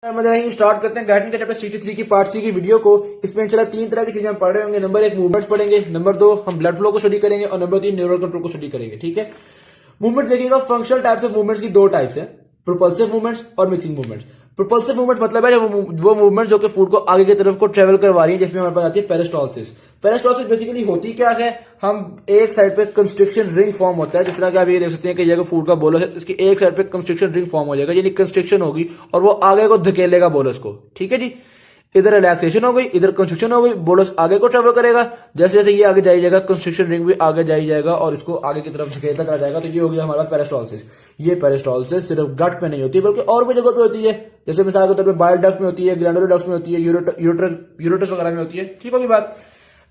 Start करते हैं guiding का चैप्टर 63 की पार्ट सी की वीडियो को। इसमें इंशाल्लाह तीन तरह की चीजें हम पढ़ रहे होंगे। नंबर 1 मूवमेंट्स पढ़ेंगे, नंबर 2 हम ब्लड फ्लो को स्टडी करेंगे और नंबर 3 न्यूरल कंट्रोल को स्टडी करेंगे। ठीक है, मूवमेंट देखिएगा, फंक्शनल टाइप्स ऑफ मूवमेंट्स की दो टाइप्स हैं, प्रोपल्सिव मूवमेंट्स और मिक्सिंग मूवमेंट्स। प्रोपल्सिव मूवमेंट मतलब है वो मूवमेंट जो कि फूड को आगे की तरफ को ट्रेवल करवा रही है, जिसमें हमारे पास आती है पेरिस्टालसिस। पेरिस्टालसिस बेसिकली होती क्या है, हम एक साइड पे कंस्ट्रिक्शन रिंग फॉर्म होता है, जिस तरह कि आप ये देख सकते हैं कि ये फूड का बोलस है, तो इसकी एक साइड पे कंस्ट्रिक्शन रिंग फॉर्म हो जाएगा, यानी कंस्ट्रिक्शन होगी और वो आगे को धकेलेगा बोलस को। ठीक है जी, इधर रिलैक्सेशन हो गई, इधर कंस्ट्रिक्शन हो गई, बोलस आगे को ट्रेवल करेगा, जैसे जैसे ये आगे जाई जाएगा कंस्ट्रिक्शन रिंग भी आगे जाई जाएगा और इसको आगे की तरफ धकेलता चला जाएगा। तो ये हो गया हमारा पेरिस्टालसिस। ये पेरिस्टालसिस सिर्फ गट पे नहीं होती बल्कि और भी जगह पे होती है, जैसे मिसाल के तौर पे बाइल डक्ट में होती है, ग्लैंडुलर डक्ट में होती है, यूरेटस वगैरह में होती है। ठीक होगी बात।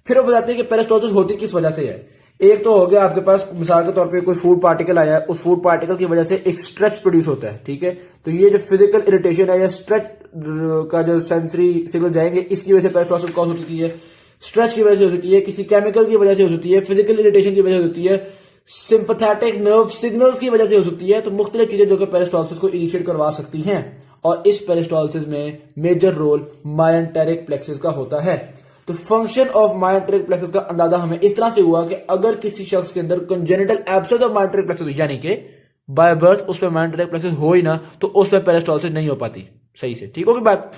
फिर वो बताते हैं कि पेरिस्टालसिस होती किस वजह से है। एक तो हो गया आपके पास मिसाल के तौर पे कोई फूड पार्टिकल आया है, उस फूड पार्टिकल की वजह से एक स्ट्रेच प्रोड्यूस होता है। ठीक है, तो ये जो फिजिकल इरिटेशन है या स्ट्रेच का जो सेंसरी सिग्नल जाएंगे, इसकी वजह से पेरिस्टालसिस कॉज होती है। स्ट्रेच की वजह से हो सकती है, किसी केमिकल की वजह से हो सकती है, फिजिकल इरिटेशन की वजह से होती है, सिंपैथेटिक नर्व सिग्नल्स की वजह से हो सकती है। तो मुख्तलिफ चीजें जो कि पेरिस्टालसिस को इनिशिएट करवा सकती हैं, और इस पेरिस्टालसिस में मेजर रोल मायोन्टेरिक प्लेक्सस का होता है। तो फंक्शन ऑफ मायोन्टेरिक प्लेक्सस का अंदाजा हमें इस तरह से हुआ कि अगर किसी शख्स के अंदर कंजेनिटल एब्सेंस ऑफ मायोन्टेरिक प्लेक्सस, यानी कि बाय बर्थ उस पर मायोन्टेरिक प्लेक्सस हो ही ना, तो उस पर पेरिस्टालसिस नहीं हो पाती सही से। ठीक होगी बात।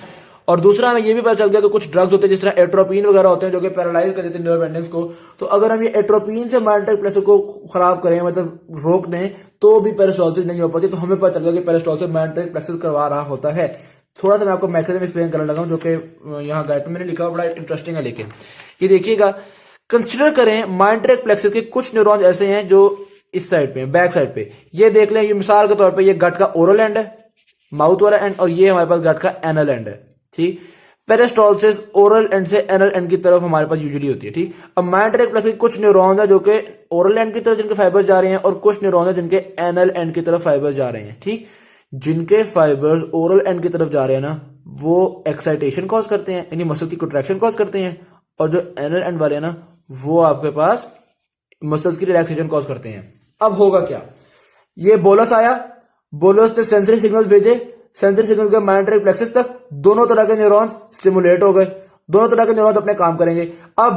और दूसरा हमें यह भी पता चल गया कि कुछ ड्रग्स होते हैं जिस तरह एट्रोपिन वगैरह होते हैं जो कि पैरालाइज कर देते हैं नर्व एंडिंग्स को। तो अगर हम ये एट्रोपिन से मायोन्टेरिक प्लेक्सस को खराब करें, मतलब रोक दें, तो भी पेरिस्टालसिस नहीं हो पाती। तो हमें पता चल गया कि पेरिस्टालसिस मायोन्टेरिक प्लेक्सस करवा रहा होता है। थोड़ा सा मैं आपको मैकेनिज्म एक्सप्लेन करने लगा हूं, जो कि यहाँ गाइड में मैंने लिखा हुआ, बड़ा इंटरेस्टिंग है। लेकिन ये देखिएगा, कंसिडर करें मायोन्टेरिक प्लेक्सस के कुछ न्यूरॉन्स ऐसे हैं जो इस साइड पे, बैक साइड पे, ये देख लें, ये मिसाल के तौर पे ये गट का ओरल एंड है, माउथ वाला एंड, और ये हमारे पास गट का एनल एंड है। ठीक, पेरिस्टालसिस ओरल एंड से एनल एंड की तरफ हमारे पास यूजुअली होती है। ठीक, अब मायोन्टेरिक प्लेक्सस के कुछ न्यूरॉन्स है जो कि ओरल एंड की तरफ जिनके फाइबर्स जा रहे हैं, और कुछ न्यूरॉन्स है जिनके एनल एंड की तरफ फाइबर्स जा रहे हैं। ठीक, जिनके फाइबर्स ओरल एंड की तरफ जा रहे हैं ना, वो एक्साइटेशन कॉज करते हैं, यानी मसल की कंट्रैक्शन कॉज करते हैं, और जो एनल एंड वाले हैं ना, वो आपके पास मसल्स की रिलैक्सेशन कॉज करते हैं। अब होगा क्या, ये बोलस आया, बोलस ने सेंसरी सिग्नल्स भेजे, सेंसरी सिग्नल के मायोन्टेरिक प्लेक्सस तक दोनों तरह के न्यूरॉन्स स्टिमुलेट हो गए, दोनों तरह के न्यूरॉन्स अपने काम करेंगे। अब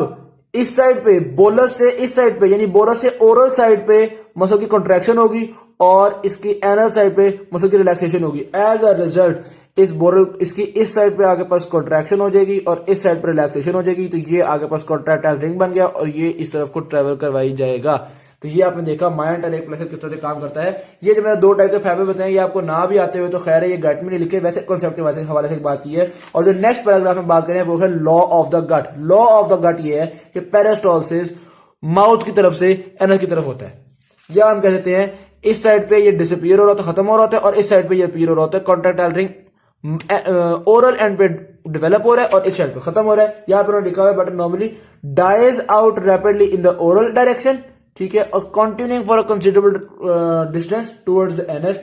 इस साइड पे बोलस से इस साइड पे, यानी बोलस से ओरल साइड पे मसल की कंट्रैक्शन होगी और इसकी एनल साइड पे मसल की रिलैक्सेशन होगी। एज अ रिजल्ट इस बोरल इसकी इस साइड पे आगे पास कॉन्ट्रैक्शन हो जाएगी और इस साइड पे रिलैक्सेशन हो जाएगी। तो ये आगे पास कॉन्ट्रैक्टाइल रिंग बन गया और ये इस तरफ को ट्रेवल करवाई जाएगा। तो ये आपने देखा मायोन्टेरिक प्लेक्सस किस तरह से काम करता है। ये जो मैंने दो टाइप के फाइबर बताए, ये आपको ना भी आते हुए तो खैर है, ये गट में नहीं लिखे, वैसे कॉन्सेप्ट के हवाले से बात की है। और जो नेक्स्ट पैराग्राफ में बात करें वो है law of the gut. Law of the gut ये है कि पेरिस्टालसिस माउथ की तरफ से एनल की तरफ होता है, या हम कह सकते हैं इस साइड पे ये डिसअपीयर हो रहा होता है, खत्म हो रहा होता है, और इस साइड पे ये अपीयर हो रहा होता है। कॉन्ट्रैक्टाइल रिंग ओरल एंड पे डेवलप हो रहा है और इस साइड पे खत्म हो रहा है। यहां पर लिखा हुआ है but normally dies out rapidly in the oral direction. ठीक है, और continuing for a considerable distance towards the anal.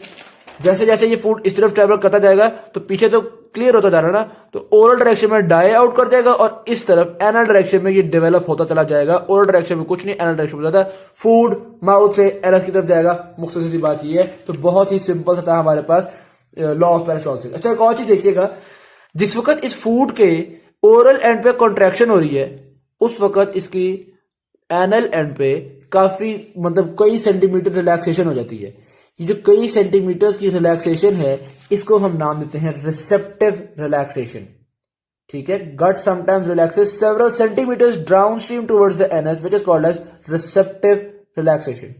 जैसे जैसे ये फूड इस तरफ ट्रेवल करता जाएगा तो पीछे तो क्लियर होता जा रहा है ना, तो ओरल डायरेक्शन में डाई आउट कर जाएगा और इस तरफ एनल डायरेक्शन में ये डेवलप होता चला जाएगा। ओरल डायरेक्शन में कुछ नहीं, एनल डायरेक्शन में जाता है, फूड माउथ से एनल की तरफ जाएगा। मुख्तसर सी बात ये है। तो बहुत ही सिंपल सा था हमारे पास लॉ ऑफ पेरिस्टालसिस। अच्छा, एक और चीज देखिएगा, जिस वक्त इस फूड के ओरल एंड पे कॉन्ट्रैक्शन हो रही है, उस वक्त इसकी एनल एंड पे काफी मतलब कई सेंटीमीटर रिलैक्सेशन हो जाती है। ये जो कई सेंटीमीटर्स की रिलैक्सेशन है, इसको हम नाम देते हैं रिसेप्टिव रिलैक्सेशन। ठीक है, gut sometimes relaxes several centimetres downstream towards the anus which is called as receptive relaxation.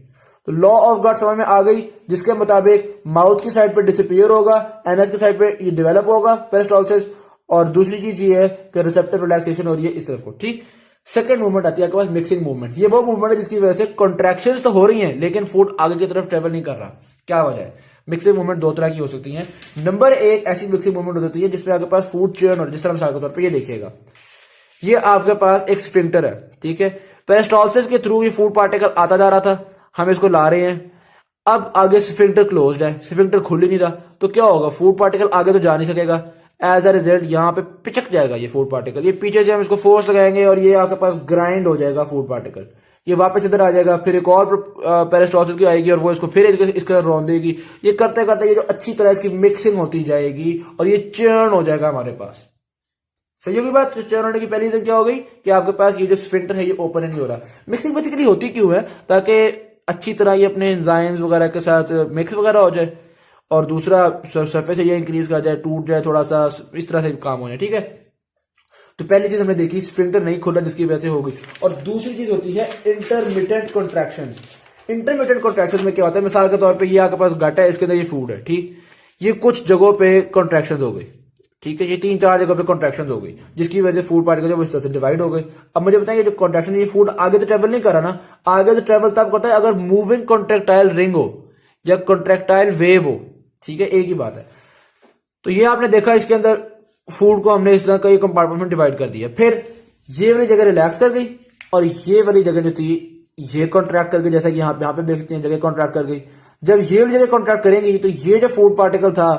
तो लॉ ऑफ गट समझ में आ गई, जिसके मुताबिक माउथ की साइड पे डिसअपीयर होगा, एनस की साइड पे ये डेवलप होगा पेरिस्टालसिस, और दूसरी चीज ये है कि रिसेप्टिव रिलैक्सेशन हो रही है इस तरफ को। ठीक, सेकंड मूवमेंट आती है आपके पास मिक्सिंग मूवमेंट। ये वो मूवमेंट है जिसकी वजह से कॉन्ट्रैक्शंस तो हो रही हैं लेकिन फूड आगे की तरफ ट्रेवल नहीं कर रहा। क्या वजह है? मिक्सिंग मूवमेंट दो तरह की हो सकती है। नंबर एक ऐसी मिक्सिंग मूवमेंट हो सकती है जिसमें आपके पास फूड चर्न और जिस तरह मिसाल के तौर पर ये देखिएगा, ये आपके पास एक स्फिंक्टर है। ठीक है, पेरिस्टालसिस के थ्रू ये फूड पार्टिकल आता जा रहा था, हम इसको ला रहे हैं, अब आगे स्फिंक्टर क्लोज्ड है, स्फिंक्टर खुल ही नहीं रहा, तो क्या होगा, फूड पार्टिकल आगे तो जा नहीं सकेगा। एज अ रिजल्ट यहाँ पे पिचक जाएगा ये फूड पार्टिकल, ये पीछे से हम इसको फोर्स लगाएंगे और ये आपके पास ग्राइंड हो जाएगा फूड पार्टिकल, ये वापस इधर आ जाएगा, फिर एक और पेरिस्टोसिस की आएगी और वो इसको फिर इसका रौन देगी। ये करते करते ये जो अच्छी तरह इसकी मिक्सिंग होती जाएगी और ये चर्न हो जाएगा हमारे पास। सही होगी बात। चर्न होने की पहली रीजन क्या हो गई कि आपके पास ये जो स्फिंक्टर है ये ओपन ही नहीं हो रहा। मिक्सिंग बेसिकली होती क्यों है? ताकि अच्छी तरह ये अपने एंजाइम्स वगैरह के साथ मिक्स वगैरह हो जाए और दूसरा सरफेस ये इंक्रीज कर जाए, टूट जाए थोड़ा सा, इस तरह से काम हो जाए। ठीक है, तो पहली चीज हमने देखी स्फिंक्टर नहीं खुल रहा जिसकी वजह से हो गई। और दूसरी चीज होती है इंटरमिटेंट कॉन्ट्रैक्शन। इंटरमिटेंट कॉन्ट्रैक्शन में क्या होता है? मिसाल के तौर पे ये आपके पास गट है, इसके अंदर ये फूड है, ठीक, ये कुछ जगहों पे कॉन्ट्रैक्शन हो गई, ठीक है, ये 3-4 जगह पे कॉन्ट्रैक्शन हो गई जिसकी वजह से फूड पार्टिकल वो इस तरह से डिवाइड हो गई। अब मुझे बताइए जो कॉन्ट्रैक्शन ये फूड आगे तो ट्रेवल नहीं कर रहा ना, आगे तो ट्रेवल तब करता है अगर मूविंग कॉन्ट्रैक्टाइल रिंग हो या कॉन्ट्रैक्टाइल वेव हो। ठीक है, एक ही बात है। तो ये आपने देखा इसके अंदर फूड को हमने इस तरह कई कंपार्टमेंट में डिवाइड कर दिया, फिर ये वाली जगह रिलैक्स कर गई और ये वाली जगह जो थी ये कॉन्ट्रैक्ट कर गई, जैसा कि यहाँ पे देख सकते हैं जगह कॉन्ट्रैक्ट कर गई। जब ये वाली जगह कॉन्ट्रैक्ट करेंगी तो ये जो फूड पार्टिकल था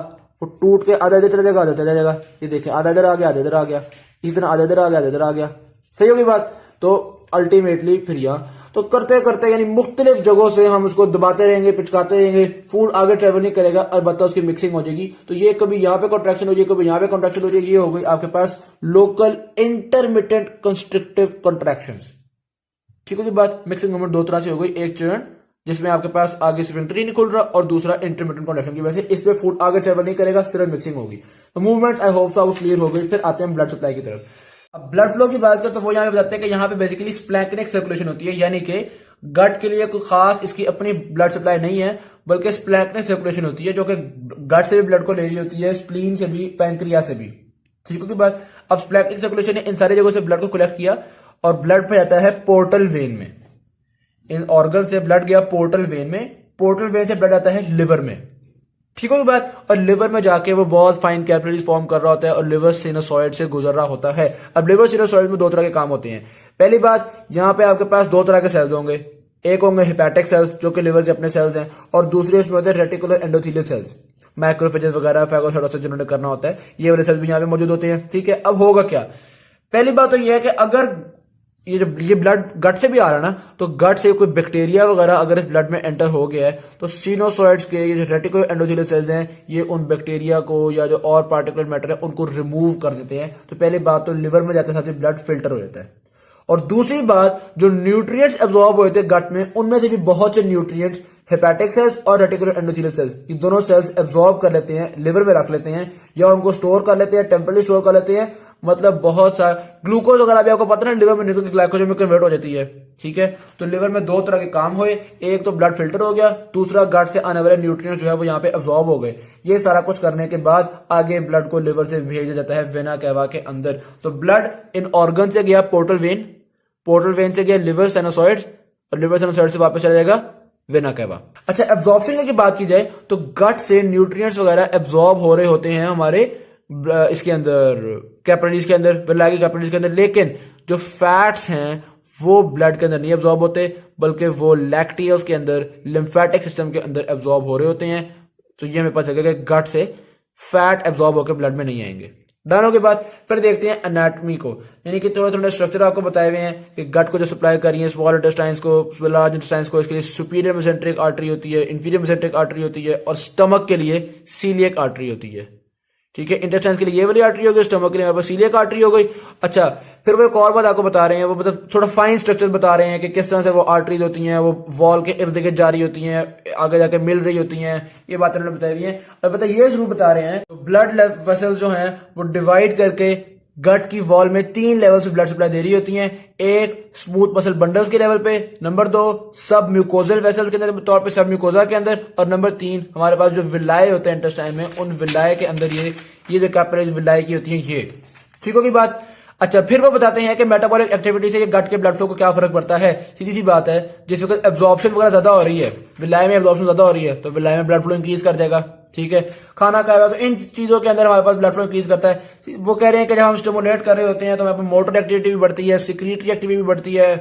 वो टूट के आधा इधर चला जाएगा, आधा चला जाएगा। ये देखें, आधा इधर आ गया, आधा इधर आ गया, इस तरह आधा इधर आ गया, आधा इधर आ गया। सही होगी बात। तो अल्टीमेटली फिर यहाँ तो करते करते यानी मुख्तलिफ जगहों से हम उसको दबाते रहेंगे, पिचकाते रहेंगे, फूड आगे ट्रेवल नहीं करेगा, अलबत्ता उसकी मिक्सिंग हो जाएगी। तो ये कभी यहाँ पे कॉन्ट्रैक्शन हो जाएगी, कभी यहाँ पे कॉन्ट्रैक्शन हो जाएगी। ये हो गई आपके पास लोकल इंटरमिटेंट कंस्ट्रक्टिव कॉन्ट्रैक्शंस। ठीक होगी बात। मिक्सिंग मूवमेंट दो तरह से हो गई, एक चरण जिसमें आपके पास आगे स्फिंक्टर ही नहीं खुल रहा और दूसरा इंटरमिटेंट कॉन्ट्रैक्शन की वजह से इस पे फूड आगे ट्रेवल नहीं करेगा, सिर्फ मिक्सिंग होगी। तो movements I hope so clear हो गई। फिर आते हैं ब्लड सप्लाई की तरफ। अब ब्लड फ्लो की बात करें तो वो यहाँ पे बताते हैं कि यहाँ पे बेसिकली स्प्लैंक्निक सर्कुलेशन होती है, यानी कि गट के लिए कोई खास इसकी अपनी ब्लड सप्लाई नहीं है, बल्कि स्प्लैंक्निक सर्कुलेशन होती है जो कि गट से भी ब्लड को ले रही होती है, स्प्लीन से भी, पैंक्रिया से भी। ठीक है बात। अब स्प्लैंक्निक सर्कुलेशन ने इन सारी जगहों से ब्लड को कलेक्ट किया और ब्लड पे जाता है पोर्टल वेन में। इन ऑर्गन से ब्लड गया पोर्टल वेन में, पोर्टल वेन से ब्लड आता है लिवर में। ठीक होगी बात। और लिवर में जाके वो बहुत फाइन कैपिलरीज फॉर्म कर रहा होता है और लिवर सिनोसॉइड से गुजर रहा होता है। अब लिवर सिनोसॉइड में दो तरह के काम होते हैं। पहली बात, यहाँ पे आपके पास दो तरह के सेल्स होंगे, एक होंगे हेपेटिक सेल्स जो कि लिवर के अपने सेल्स हैं और दूसरे उसमें होते हैं रेटिकुलर एंडोथेलियल सेल्स, माइक्रोफेजेस वगैरह, फैगोसाइटोसिस जिन्होंने करना होता है, ये वाले सेल्स भी यहाँ पे मौजूद होते हैं। ठीक है, अब होगा क्या? पहली बात तो यह है कि अगर ये ब्लड गट से भी आ रहा है ना, तो गट से कोई बैक्टीरिया वगैरह अगर इस ब्लड में एंटर हो गया है तो सिनोसॉइड्स के ये जो रेटिकुलर एंडोथेलियल सेल्स हैं ये उन बैक्टीरिया को या जो और पार्टिकुलर मैटर है उनको रिमूव कर देते हैं। तो पहली बात तो लिवर में जाते साथ ब्लड फिल्टर हो जाता है। और दूसरी बात, जो न्यूट्रिएंट्स एब्जॉर्ब होते हैं गट में, उनमें से भी बहुत से न्यूट्रिएंट्स हेपेटिक सेल्स और रेटिकुलर एंडोथेलियल सेल्स, ये दोनों सेल्स एब्जॉर्ब कर लेते हैं, लिवर में रख लेते हैं या उनको स्टोर कर लेते हैं, टेम्पररी स्टोर कर लेते हैं। मतलब बहुत सारा ग्लूकोज वगैरह भी आपको पता है लिवर में निकल के ग्लाइकोजन में कन्वर्ट हो जाती है। ठीक है, तो लिवर में दो तरह के काम हुए, एक तो ब्लड फिल्टर हो गया, दूसरा गट से आने वाले न्यूट्रिएंट्स जो है वो यहाँ पे एब्जॉर्ब हो गए। ये सारा कुछ करने के बाद आगे ब्लड को लिवर से भेजा जाता है वेना कैवा के अंदर। तो ब्लड इन ऑर्गन से गया पोर्टल वेन, पोर्टल वेन से गया लिवर साइनोसॉइड्स और लिवर साइनोसॉइड से वापस चला जाएगा वेना कैवा। अच्छा, एब्जॉर्प्शन की बात की जाए तो गट से न्यूट्रिएंट्स वगैरह एब्जॉर्ब हो रहे होते हैं हमारे इसके अंदर कैपिलरीज के अंदर, विलायकी कैपिलरीज के अंदर, लेकिन जो फैट्स हैं वो ब्लड के अंदर नहीं एब्जॉर्ब होते बल्कि वो लैक्टियल्स के अंदर, लिम्फेटिक सिस्टम के अंदर एब्जॉर्ब हो रहे होते हैं। तो ये हमें पता चलेगा कि गट से फैट एब्जॉर्ब होकर ब्लड में नहीं आएंगे। डन के बाद फिर देखते हैं एनाटॉमी को, यानी कि थोड़ा थोड़ा स्ट्रक्चर आपको बताए हुए हैं कि गट को जो सप्लाई कर रही है स्मॉल इंटेस्टाइन्स को, लार्ज इंटेस्टाइन्स को, इसके लिए सुपीरियर मेसेंट्रिक आर्टरी होती है, इंफीरियर मेसेंट्रिक आर्टरी होती है और स्टमक के लिए सीलियक आर्टरी होती है। ठीक है, इंटेस्टाइन्स के लिए ये वाली आर्टरी हो गई, स्टमक के लिए यहाँ पर सीलियक आर्टरी हो गई। अच्छा, फिर वो एक और बात आपको बता रहे हैं, वो मतलब थोड़ा फाइन स्ट्रक्चर बता रहे हैं कि किस तरह से वो आर्टरीज होती हैं, वो वॉल के इर्द गिर्द जारी होती हैं, आगे जाके मिल रही होती हैं, ये बातें उन्होंने बताई हुई हैं। और पता ये जरूर बता रहे हैं तो ब्लड वेसल्स जो हैं वो डिवाइड करके गट की वॉल में 3 लेवल से ब्लड सप्लाई दे रही होती हैं। एक स्मूथ मसल बंडल्स के लेवल पे, नंबर 2 सब म्यूकोजल वेसल्स के अंदर तौर पे सब म्यूकोजा के अंदर, और नंबर 3 हमारे पास जो विलाय होते हैं इंटेस्टाइन में, उन विलाय के अंदर ये जो कैपिलरीज विलाय की होती है ये। ठीक होगी बात। अच्छा, फिर वो बताते हैं कि मेटाबॉलिक एक्टिविटी से ये गट के ब्लड फ्लो को क्या फर्क पड़ता है। सीधी सी बात है, जिस वक्त एब्जॉर्प्शन वगैरह ज्यादा हो रही है, विलाय में एब्जॉर्प्शन ज्यादा हो रही है तो विलाय में ब्लड फ्लो इंक्रीज कर देगा। ठीक है, खाना खाएगा तो इन चीजों के अंदर हमारे पास ब्लड फ्लो इंक्रीज करता है। वो कह रहे हैं कि जब हम स्टिमुलेट कर रहे होते हैं तो हमारे मोटर एक्टिविटी भी बढ़ती है, सिक्रीटरी एक्टिविटी भी बढ़ती है,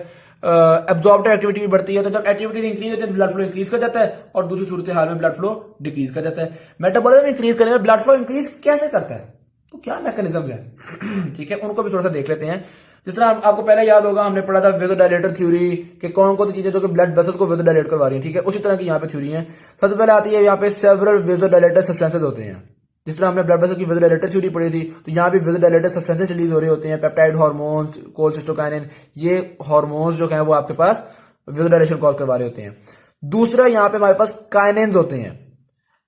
एब्जॉर्प्टिव एक्टिविटी भी बढ़ती है। तो जब एक्टिविटी इंक्रीज होती है ब्लड फ्लो इंक्रीज कर जाता है और दूसरी सूरत हाल में ब्लड फ्लो डिक्रीज कर जाता है। मेटाबॉलिज्म इंक्रीज करने में ब्लड फ्लो इंक्रीज कैसे करता है, तो क्या मैकेनिज्म है ठीक है, उनको भी थोड़ा सा देख लेते हैं। जिस तरह आपको पहले याद होगा हमने पढ़ा था वेज़ोडाइलेटर थ्योरी कि कौन कौन सी चीजें जो कि ब्लड वेसल्स को वेज़ोडाइलेट करवा रही हैं, ठीक है। उसी तरह की यहाँ पे थ्योरी है। सबसे पहले आती है यहाँ पे सेवरल वेज़ोडाइलेटर सब्सटेंसेस होते हैं। जिस तरह हमने ब्लड वेसल की वेज़ोडाइलेटर थ्योरी पढ़ी थी, तो यहाँ भी वेज़ोडाइलेटर सब्सटेंसेस रिलीज हो रहे होते हैं, पेप्टाइड हार्मोन्स, कोलेसिस्टोकाइनिन, ये हार्मोन्स जो हैं वो आपके पास वेज़ोडाइलेशन कॉज करवा रहे होते हैं। दूसरा यहाँ पे हमारे पास काइनेन्स होते हैं,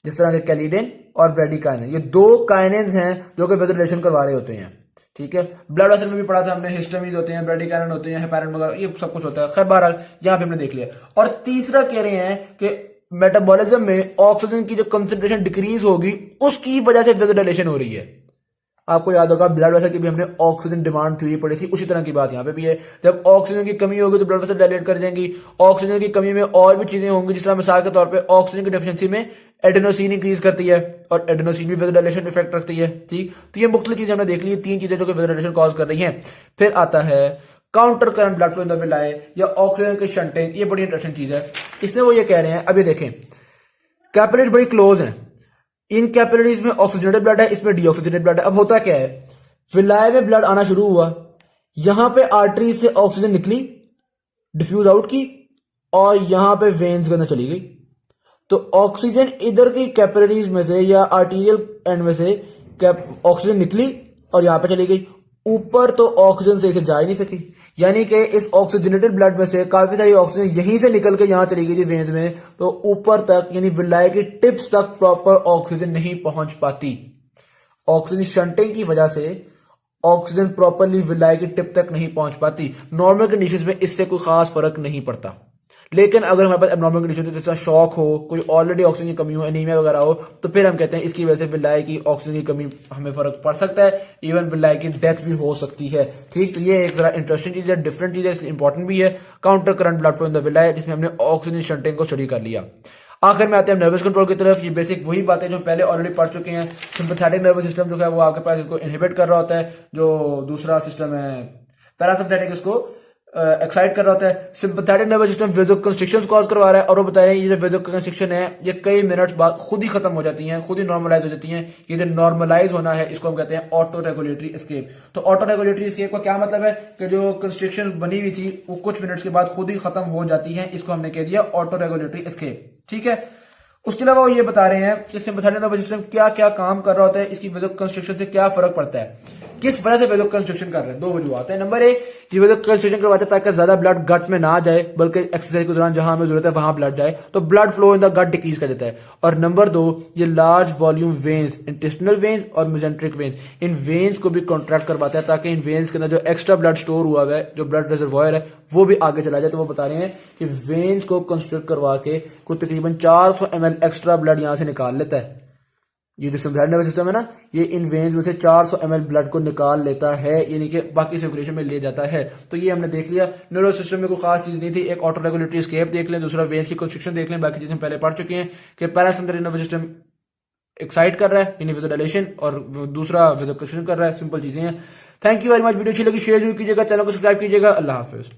जिस तरह के कैलिडेन और ब्रेडिकाइनिन, ये दो काइनेन्स हैं जो कि वेज़ोडाइलेशन करवा रहे होते हैं, ठीक है। ब्लड वेसल में भी पढ़ा था हमने, हिस्टामिन होते हैं, ब्रेडिकाइनिन होते हैं, हेपारिन वगैरह, ये सब कुछ होता है। खैर बहरहाल यहाँ पे हमने देख लिया। और तीसरा कह रहे हैं कि मेटाबॉलिज्म में ऑक्सीजन की जो कंसंट्रेशन डिक्रीज होगी उसकी वजह से वेज़ोडाइलेशन हो रही है। आपको याद होगा ब्लड वेसल की भी हमने ऑक्सीजन डिमांड थ्योरी पढ़ी थी, उसी तरह की बात यहाँ पे भी है। जब ऑक्सीजन की कमी होगी तो ब्लड वेसल डायलेट कर जाएंगी। ऑक्सीजन की कमी में और भी चीजें होंगी, जिस तरह मिसाल के तौर पे ऑक्सीजन की डेफिशिएंसी में एडेनोसिन इंक्रीज करती है और एडेनोसिन भी वेज़ोडाइलेशन इफेक्ट रखती है, ठीक। तो ये मुख्तलिफ चीजें हमने देख ली, तीन चीजें जो कि वेज़ोडाइलेशन कॉज कर रही हैं। फिर आता है counter current blood flow in the villi या ऑक्सीजन की शंटिंग। ये बड़ी इंटरेस्टिंग चीज है। इसमें वो ये कह रहे हैं, अब ये देखें कैपिलरीज बड़ी क्लोज हैं, इन कैपिलरीज में ऑक्सीजनेटेड ब्लड है, इसमें डीऑक्सीजनेटेड ब्लड है। अब होता क्या है, विलाय में ब्लड आना शुरू हुआ, यहां पे आर्टरी से ऑक्सीजन निकली, डिफ्यूज आउट की और यहां पे वेन्स के अंदर चली गई। तो ऑक्सीजन इधर की कैपिलरीज में से या आर्टीरियल एंड में से ऑक्सीजन निकली और यहां पे चली गई। ऊपर तो ऑक्सीजन से इसे जा ही नहीं सकी, यानी कि इस ऑक्सीजनेटेड ब्लड में से काफी सारी ऑक्सीजन यहीं से निकल के यहां चली गई थी वेन्स में, तो ऊपर तक यानी विलाय की टिप्स तक प्रॉपर ऑक्सीजन नहीं पहुंच पाती। ऑक्सीजन शंटिंग की वजह से ऑक्सीजन प्रॉपरली विलाय की टिप तक नहीं पहुंच पाती। नॉर्मल कंडीशंस में इससे कोई खास फर्क नहीं पड़ता, लेकिन अगर हमारे पास एब्नॉर्मल कंडीशन जैसा शॉक हो, कोई ऑलरेडी ऑक्सीजन की कमी हो, एनीमिया वगैरह हो, तो फिर हम कहते हैं इसकी वजह से विलाय की ऑक्सीजन की कमी हमें फर्क पड़ सकता है, इवन विलाय की डेथ भी हो सकती है, ठीक। तो ये एक जरा इंटरेस्टिंग चीज है, डिफरेंट चीज है, इसलिए इंपॉर्टेंट भी है। Counter current blood flow in the villi, जिसमें हमने ऑक्सीजन शंटिंग को स्टडी कर लिया। आखिर में आते हैं नर्वस कंट्रोल की तरफ। ये बेसिक वही बातें जो पहले ऑलरेडी पढ़ चुके हैं। सिंपैथेटिक नर्वस सिस्टम जो है वो आपके पास इसको इनहिबिट कर रहा होता है, जो दूसरा सिस्टम है पैरासिम्पैथेटिक इसको एक्साइट कर रहा होता है। सिंपैथेटिक नर्वस सिस्टम वेज़ोकंस्ट्रिक्शंस कॉज करवा रहा है और वो बता रहे हैं ये जो वेज़ोकंस्ट्रिक्शन है ये कई मिनट्स बाद खुद ही खत्म हो जाती हैं, खुद ही नॉर्मलाइज हो जाती हैं। ये जो नॉर्मलाइज होना है इसको हम कहते हैं ऑटो रेगुलेटरी एस्केप। तो ऑटो रेगुलेटरी एस्केप का क्या मतलब है कि जो कंस्ट्रिक्शन बनी हुई थी वो कुछ मिनट्स के बाद खुद ही खत्म हो जाती है, इसको हमने कह दिया ऑटो रेगुलेटरी एस्केप, ठीक है। उसके अलावा वो ये बता रहे हैं कि सिंपैथेटिक नर्वस सिस्टम क्या क्या काम कर रहा होता है, इसकी वेज़ोकंस्ट्रिक्शन से क्या फर्क पड़ता है, किस वजह से वेज़ोकंस्ट्रिक्शन कर रहे हैं। दो वजूहत है। नंबर एक, ये वेज़ोकंस्ट्रिक्शन करवाते हैं ताकि ज्यादा ब्लड गट में ना जाए, बल्कि एक्सरसाइज के दौरान जहां हमें जरूरत है वहां ब्लड जाए, तो blood flow in the gut decrease कर देता है। और नंबर दो, ये large volume veins, intestinal veins और मेसेंट्रिक वेन्स, इन वेन्स को भी कॉन्ट्रैक्ट करवाता है ताकि इन वेन्स के अंदर जो एक्स्ट्रा ब्लड स्टोर हुआ है, जो ब्लड रिजर्वॉयर है, वो भी आगे चला जाए। तो वो बता रहे हैं कि वेन्स को कंस्ट्रक्ट करवा के कुछ तकरीबन 400 ml एक्स्ट्रा ब्लड यहां से निकाल लेता है। ये जो सिंपैथेटिक नर्वस सिस्टम है ना, ये इन वेन्स में से 400 ml ब्लड को निकाल लेता है, यानी कि बाकी सर्कुलेशन में ले जाता है। तो ये हमने देख लिया। नर्वस सिस्टम में कोई खास चीज नहीं थी। एक ऑटो रेगुलेटरी एस्केप देख लें, दूसरा वेन्स की कंस्ट्रिक्शन देख लें, बाकी चीजें पहले पढ़ चुके हैं कि पैरासिम्पैथेटिक नर्वस सिस्टम एक्साइट कर रहा है यानी वेज़ोडाइलेशन, और दूसरा वेज़ोकंस्ट्रिक्शन कर रहा है। सिंपल चीजें हैं। Thank you very much. Video अच्छी लगी शेयर जरूर कीजिएगा, चैनल को सब्सक्राइब कीजिएगा। अल्लाह हाफिज।